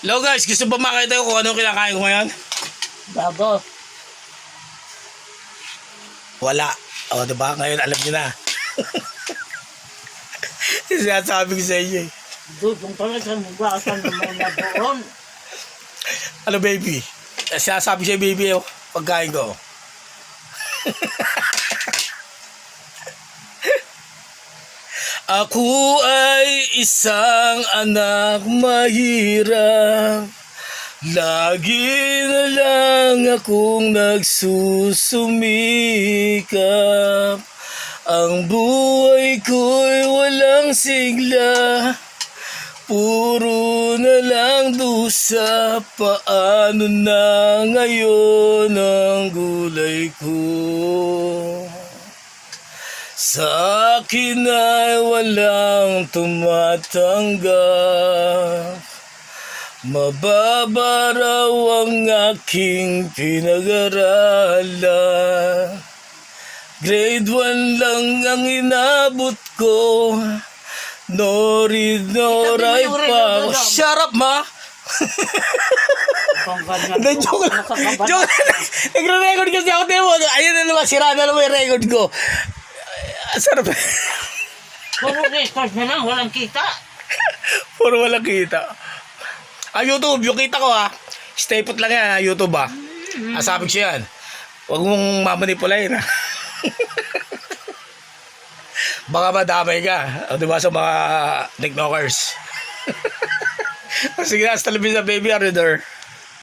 Hello guys, gusto ba makita ko kung ano kinakain ko ngayon? Bago. Wala. O, diba? Ngayon alam niyo na. Sinasabi ko sa inyo eh. Dudong pala sa mugasan ng mga doon. Ano baby? Sinasabi siya baby oh, pagkain ko. Ako ay isang anak mahirap. Lagi na lang akong nagsusumikap. Ang buhay ko'y walang sigla. Puro na lang dusa. Paano na ngayon ang gulay ko? Sa akin ay walang tumatanggap. Mababa raw ang aking pinag-aralan. Grade 1 lang ang inabot ko. No read, no write pa. Shut up, ma! Hindi, joke lang. Joke lang. Nagre-record kasi ako. Ayun na naman, sira na naman yung record ko. Sarap. Puro record na lang, walang kita. Puro walang kita. YouTube, yung kita ko ha. Stay put lang yan ha, YouTube ha. Sabi ko siya yan. Huwag mong mamanipulayin ha. Baka madamay ka. O diba sa mga nicknokers. Sige na, hasta lumis na baby, Aridor.